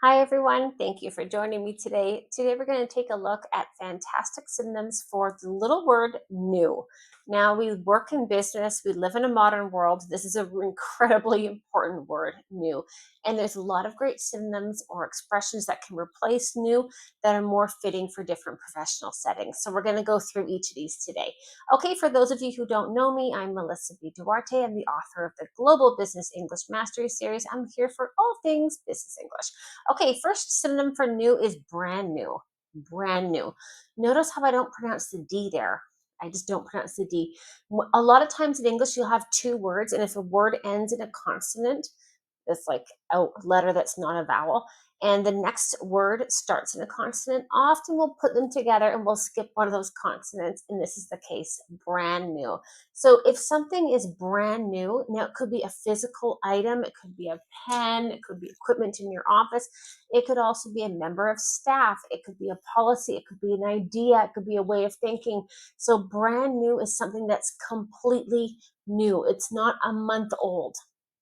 Hi, everyone. Thank you for joining me today. Today, we're going to take a look at fantastic synonyms for the little word new. Now, we work in business, we live in a modern world. This is an incredibly important word, new. And there's a lot of great synonyms or expressions that can replace new that are more fitting for different professional settings. So, we're going to go through each of these today. Okay, for those of you who don't know me, I'm Melissa B. Duarte. I'm the author of the Global Business English Mastery Series. I'm here for all things business English. Okay, first synonym for new is brand new. Brand new. Notice how I don't pronounce the D there. I just don't pronounce the D. A lot of times in English, you'll have two words, and if a word ends in a consonant, it's like a letter that's not a vowel, and the next word starts in a consonant, often we'll put them together and we'll skip one of those consonants, and this is the case, brand new. So if something is brand new, now it could be a physical item, it could be a pen, it could be equipment in your office, it could also be a member of staff, it could be a policy, it could be an idea, it could be a way of thinking. So brand new is something that's completely new. It's not a month old.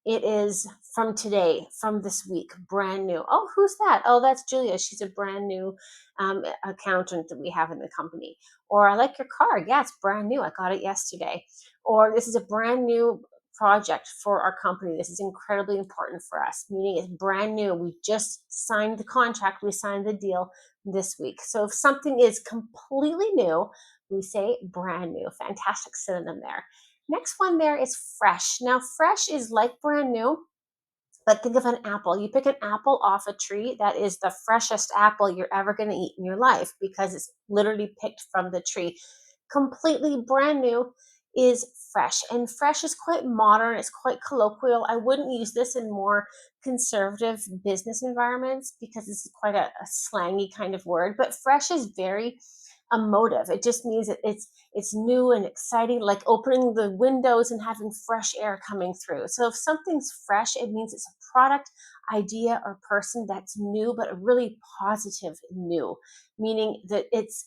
It is from today, from this week, brand new. Oh, who's that? Oh, that's Julia. She's a brand new accountant that we have in the company. Or I like your car. Yeah, it's brand new. I got it yesterday. Or this is a brand new project for our company. This is incredibly important for us, meaning it's brand new. We just signed the contract, we signed the deal this week. So if something is completely new, we say brand new. Fantastic synonym there. Next one there is fresh. Now, fresh is like brand new, but think of an apple. You pick an apple off a tree, that is the freshest apple you're ever going to eat in your life because it's literally picked from the tree. Completely brand new is fresh. And fresh is quite modern, it's quite colloquial. I wouldn't use this in more conservative business environments because this is quite a slangy kind of word, but fresh is very emotive. It just means that it's new and exciting, like opening the windows and having fresh air coming through. So if something's fresh, it means it's a product, idea, or person that's new, but a really positive new, meaning that it's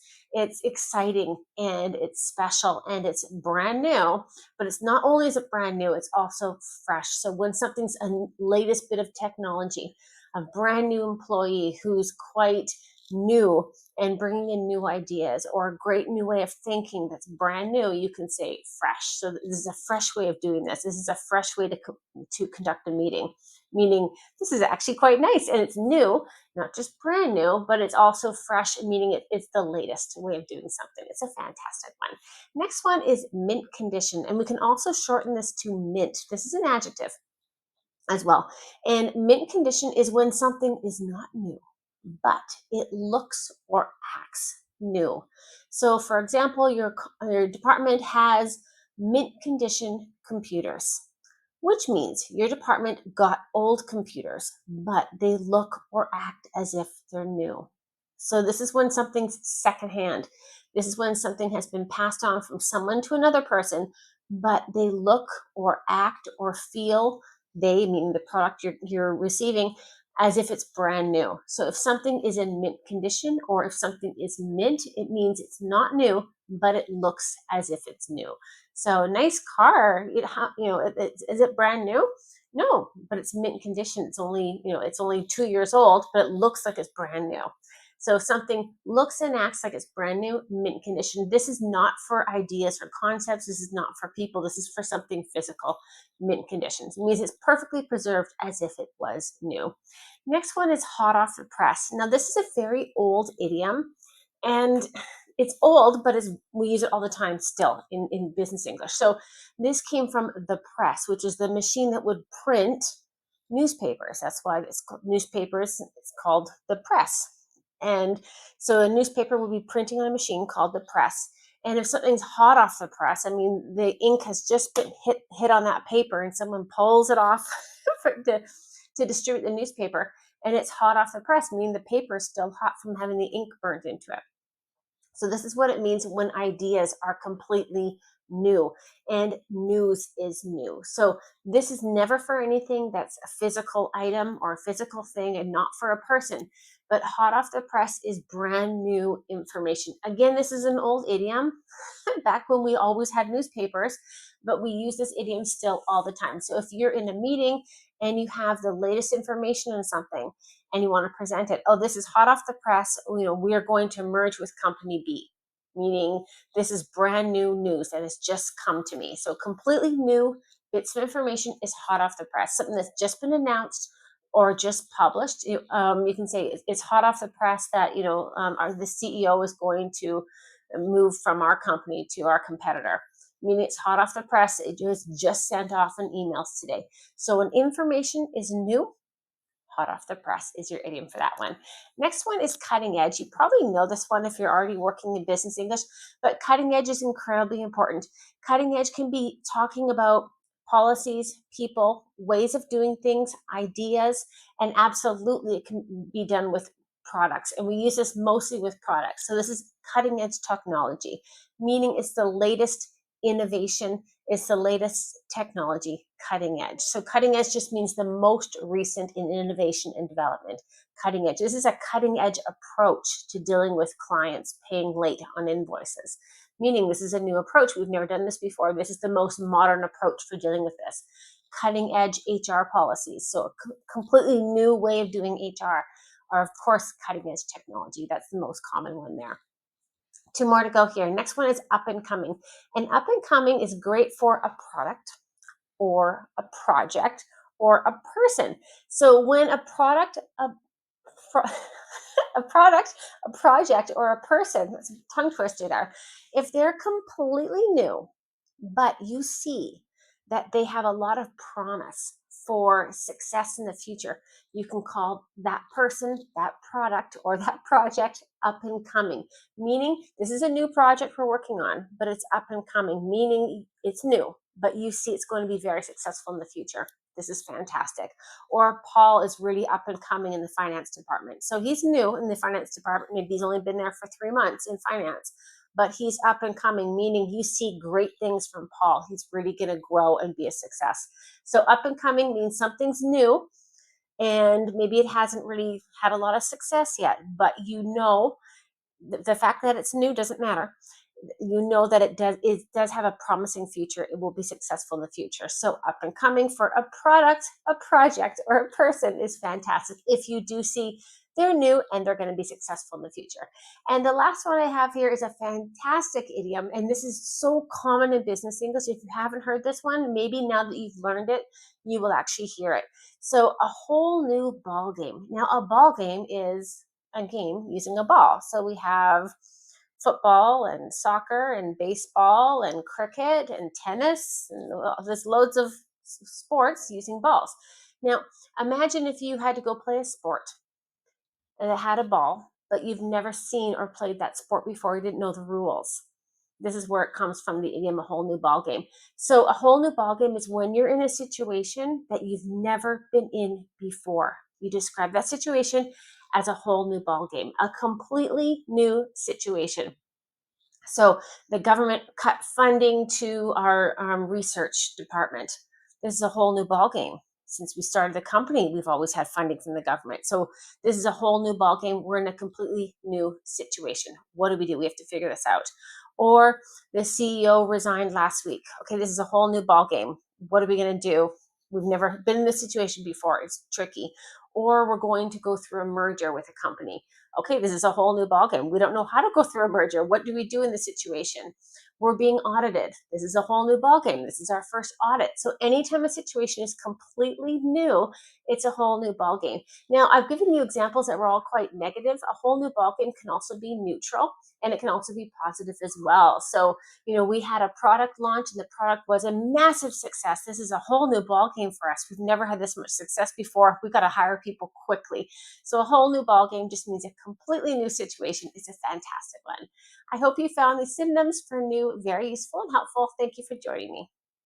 exciting and it's special and it's brand new. But it's not only is it brand new, it's also fresh. So when something's a latest bit of technology, a brand new employee who's quite new and bringing in new ideas or a great new way of thinking that's brand new, you can say fresh. So this is a fresh way of doing this. This is a fresh way to conduct a meeting, meaning this is actually quite nice and it's new, not just brand new, but it's also fresh, meaning it's the latest way of doing something. It's a fantastic one. Next one is mint condition, and we can also shorten this to mint. This is an adjective as well. And mint condition is when something is not new, but it looks or acts new. So, for example, your department has mint condition computers, which means your department got old computers, but they look or act as if they're new. So, this is when something's secondhand. This is when something has been passed on from someone to another person, but they look or act or feel, they meaning the product you're receiving, as if it's brand new. So if something is in mint condition or if something is mint, it means it's not new, but it looks as if it's new. So nice car, is it brand new? No, but it's mint condition. It's only 2 years old, but it looks like it's brand new. So if something looks and acts like it's brand new, mint condition. This is not for ideas or concepts. This is not for people. This is for something physical. Mint conditions. It means it's perfectly preserved as if it was new. Next one is hot off the press. Now, this is a very old idiom, and it's old, but we use it all the time still in business English. So this came from the press, which is the machine that would print newspapers. That's why it's called newspapers. It's called the press. And so a newspaper will be printing on a machine called the press. And if something's hot off the press, I mean, the ink has just been hit on that paper and someone pulls it off to distribute the newspaper, and it's hot off the press, meaning the paper is still hot from having the ink burnt into it. So this is what it means when ideas are completely new, and news is new. So this is never for anything that's a physical item or a physical thing and not for a person. But hot off the press is brand new information. Again, this is an old idiom back when we always had newspapers, but we use this idiom still all the time. So if you're in a meeting and you have the latest information on something and you want to present it. Oh, this is hot off the press. We are going to merge with company B, meaning this is brand new news that has just come to me. So completely new bits of information is hot off the press, something that's just been announced or just published. You can say it's hot off the press that the CEO is going to move from our company to our competitor. Meaning it's hot off the press. It was just sent off in emails today. So when information is new, hot off the press is your idiom for that one. Next one is cutting edge. You probably know this one if you're already working in business English, but cutting edge is incredibly important. Cutting edge can be talking about policies, people, ways of doing things, ideas, and absolutely it can be done with products. And we use this mostly with products. So this is cutting edge technology, meaning it's the latest innovation, it's the latest technology, cutting edge. So cutting edge just means the most recent in innovation and development. Cutting edge. This is a cutting edge approach to dealing with clients paying late on invoices. Meaning this is a new approach. We've never done this before. This is the most modern approach for dealing with this. Cutting edge HR policies. So a completely new way of doing HR are, of course, cutting edge technology. That's the most common one there. Two more to go here. Next one is up and coming. And up and coming is great for a product or a project or a person. So when a product, pro- a product, a project, or a person, that's a tongue twister there, if they're completely new, but you see that they have a lot of promise for success in the future, you can call that person, that product, or that project up and coming. Meaning, this is a new project we're working on, but it's up and coming, meaning it's new, but you see it's going to be very successful in the future. This is fantastic. Or Paul is really up and coming in the finance department. So he's new in the finance department. Maybe he's only been there for 3 months in finance, but he's up and coming, meaning you see great things from Paul. He's really going to grow and be a success. So up and coming means something's new and maybe it hasn't really had a lot of success yet, but the fact that it's new doesn't matter. You know that it does have a promising future. It will be successful in the future. So up and coming for a product, a project, or a person is fantastic if you do see they're new and they're going to be successful in the future. And the last one I have here is a fantastic idiom, and this is so common in business English. If you haven't heard this one, maybe now that you've learned it, you will actually hear it. So a whole new ball game. Now a ball game is a game using a ball. So we have football and soccer and baseball and cricket and tennis and there's loads of sports using balls. Now, imagine if you had to go play a sport that had a ball, but you've never seen or played that sport before. You didn't know the rules. This is where it comes from, the idiom, a whole new ball game. So a whole new ball game is when you're in a situation that you've never been in before. You describe that situation as a whole new ball game, a completely new situation. So the government cut funding to our research department. This is a whole new ballgame. Since we started the company, we've always had funding from the government. So this is a whole new ballgame. We're in a completely new situation. What do? We have to figure this out. Or the CEO resigned last week. Okay, this is a whole new ballgame. What are we going to do? We've never been in this situation before. It's tricky. Or we're going to go through a merger with a company. Okay, this is a whole new ballgame. We don't know how to go through a merger. What do we do in this situation? We're being audited. This is a whole new ballgame. This is our first audit. So anytime a situation is completely new, it's a whole new ballgame. Now, I've given you examples that were all quite negative. A whole new ballgame can also be neutral, and it can also be positive as well. So, we had a product launch, and the product was a massive success. This is a whole new ballgame for us. We've never had this much success before. We've got to hire people quickly. So a whole new ballgame just means a completely new situation. It's a fantastic one. I hope you found these synonyms for new very useful and helpful. Thank you for joining me.